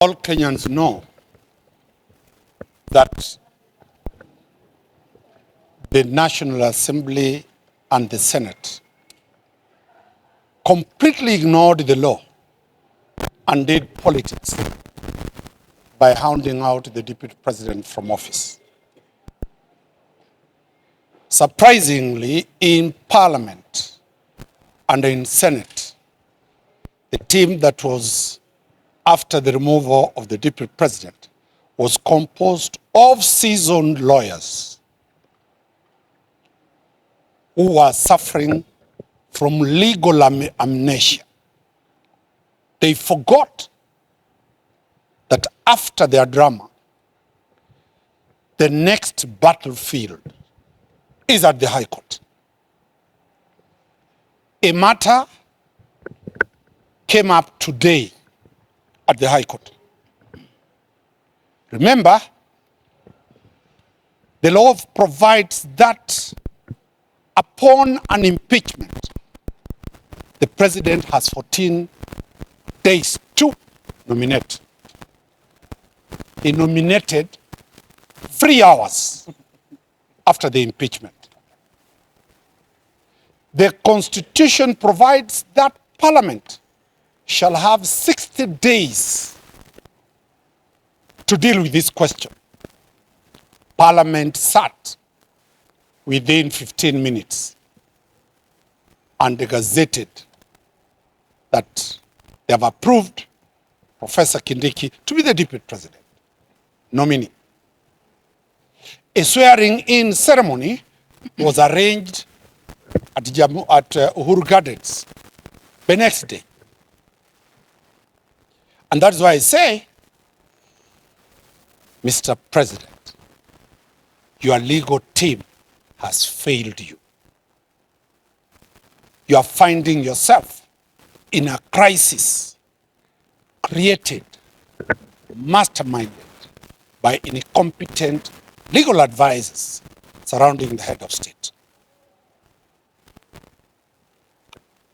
All Kenyans know that the National Assembly and the Senate completely ignored the law and did politics by hounding out the deputy president from office. Surprisingly, in Parliament and in Senate, the team that was after the removal of the deputy president was composed of seasoned lawyers who were suffering from legal amnesia. They forgot that after their drama, the next battlefield is at the High Court. A matter came up today at the High Court. Remember, the law provides that upon an impeachment, the president has 14 days to nominate. He nominated 3 hours after the impeachment. The Constitution provides that Parliament shall have 60 days to deal with this question. Parliament sat within 15 minutes and gazetted that they have approved Professor Kindiki to be the deputy president nominee. A swearing-in ceremony was arranged at Uhuru Gardens the next day. And that's why I say, Mr. President, your legal team has failed you. You are finding yourself in a crisis created, masterminded by incompetent legal advisors surrounding the head of state.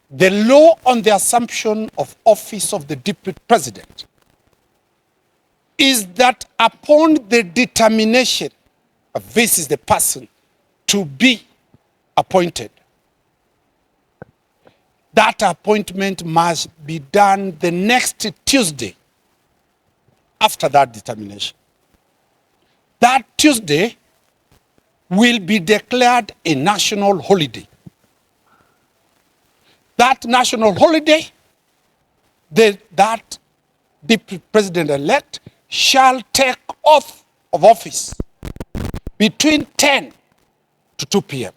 The law on the assumption of office of the deputy president is that upon the determination of this is the person to be appointed, that appointment must be done the next Tuesday after that determination. That Tuesday will be declared a national holiday. That national holiday, that deputy president-elect shall take oath of office between 10 to 2 p.m.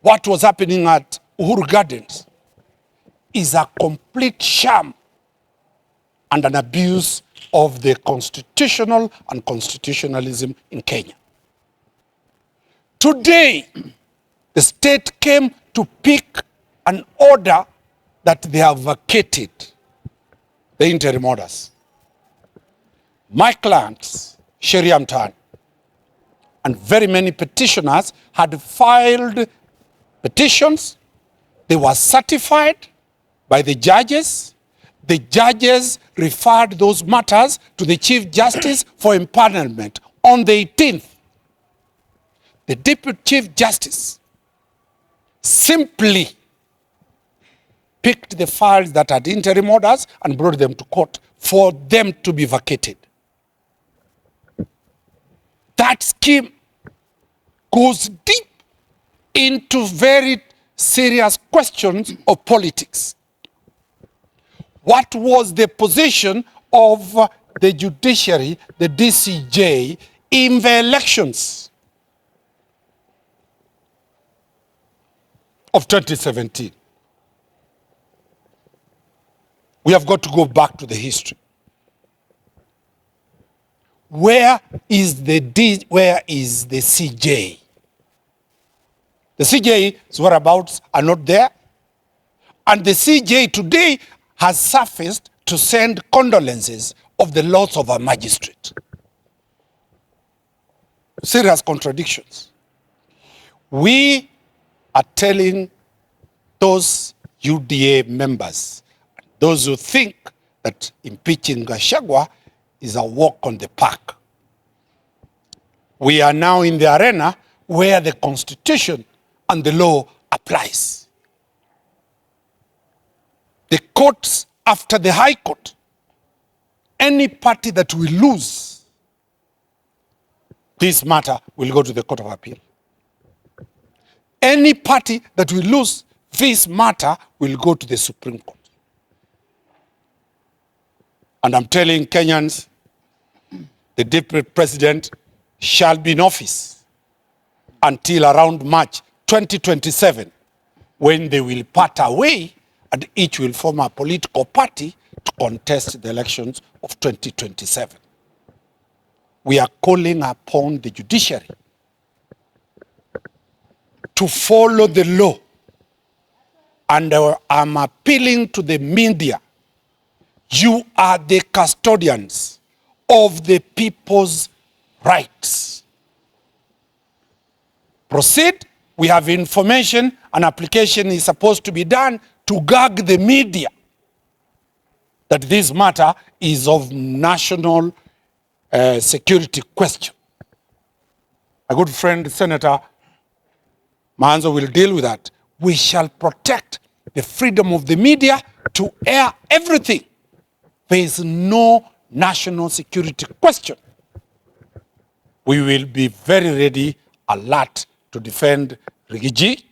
What was happening at Uhuru Gardens is a complete sham and an abuse of the constitutional and constitutionalism in Kenya. Today, the state came to pick an order that they have vacated, the interim orders. My clients, Sheria Mtaani, and very many petitioners had filed petitions. They were certified by the judges. The judges referred those matters to the Chief Justice for empanelment on the 18th. The Deputy Chief Justice simply picked the files that had interim orders and brought them to court for them to be vacated. That scheme goes deep into very serious questions of politics. What was the position of the judiciary, the DCJ, in the elections of 2017? We have got to go back to the history. Where is the CJ? The CJ's whereabouts are not there. And the CJ today has surfaced to send condolences of the loss of a magistrate. Serious contradictions. We are telling those UDA members, those who think that impeaching Gachagua is a walk on the park. We are now in the arena where the Constitution and the law applies. The courts, after the High Court, any party that will lose this matter will go to the Court of Appeal. Any party that will lose this matter will go to the Supreme Court. And I'm telling Kenyans, the deputy president shall be in office until around March 2027, when they will part away and each will form a political party to contest the elections of 2027. We are calling upon the judiciary to follow the law, and I'm appealing to the media. You are the custodians of the people's rights. Proceed. We have information. An application is supposed to be done to gag the media that this matter is of national security question. My good friend, Senator Manzo, will deal with that. We shall protect the freedom of the media to air everything. There is no national security question. We will be very ready, alert to defend Rigiji.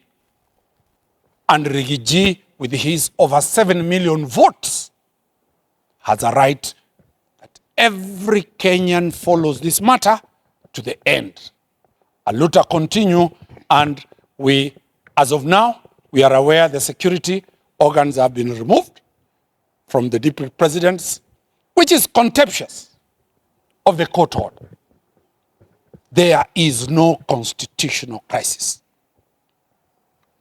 And Rigiji, with his over 7 million votes, has a right that every Kenyan follows this matter to the end. Aluta continue, and we, as of now, we are aware the security organs have been removed from the deputy presidents, which is contemptuous of the court order. There is no constitutional crisis.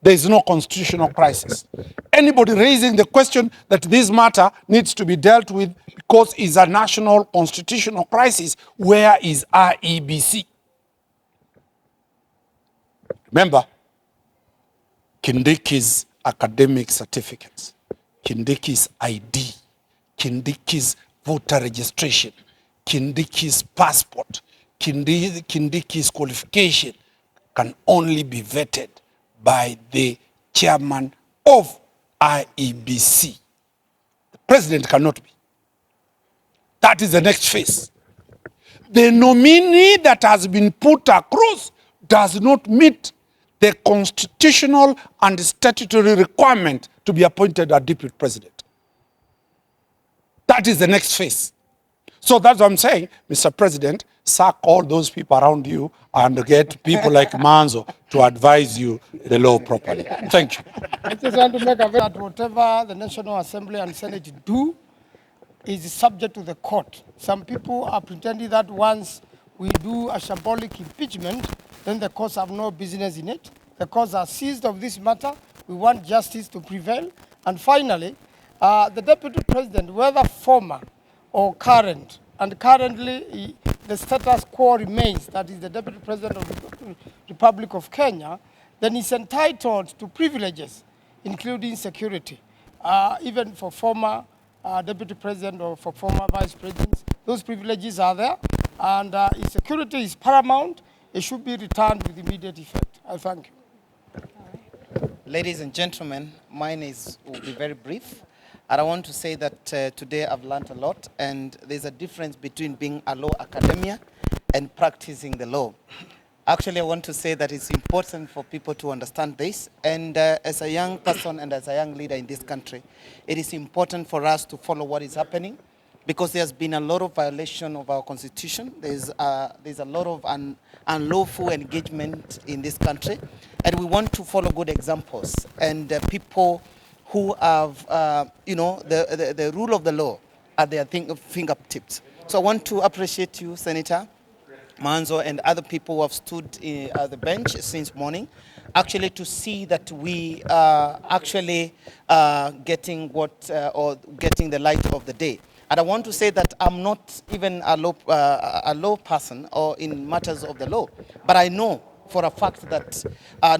There is no constitutional crisis. Anybody raising the question that this matter needs to be dealt with because it's a national constitutional crisis, where is IEBC? Remember, Kindiki's academic certificates, Kindiki's ID, Kindiki's voter registration, Kindiki's passport, Kindiki's qualification can only be vetted by the chairman of IEBC. The president cannot be. That is the next phase. The nominee that has been put across does not meet the constitutional and statutory requirement to be appointed a deputy president. That is the next phase. So that's what I'm saying, Mr. President, sack all those people around you and get people like Manzo to advise you the law properly. Thank you. I just want to make a that whatever the National Assembly and Senate do is subject to the court. Some people are pretending that once we do a symbolic impeachment, then the courts have no business in it. The courts are seized of this matter. We want justice to prevail. And finally, the deputy president, whether former or current, and currently the status quo remains, that is the deputy president of the Republic of Kenya, then he's entitled to privileges, including security. Even for former deputy president or for former vice presidents, those privileges are there, and if security is paramount, it should be returned with immediate effect. I thank you. Ladies and gentlemen, mine will be very brief. And I want to say that today I've learned a lot, and there's a difference between being a law academia and practicing the law. Actually, I want to say that it's important for people to understand this, and as a young person and as a young leader in this country, it is important for us to follow what is happening, because there's been a lot of violation of our constitution. There's a lot of unlawful engagement in this country, and we want to follow good examples, and people who have, the rule of the law at their fingertips. So I want to appreciate you, Senator Manzo, and other people who have stood at the bench since morning, actually to see that we are actually getting getting the light of the day. And I want to say that I'm not even a law person or in matters of the law, but I know for a fact that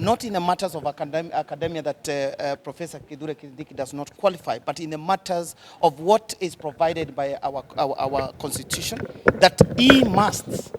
not in the matters of academia that Professor Kithure Kindiki does not qualify, but in the matters of what is provided by our constitution, that he must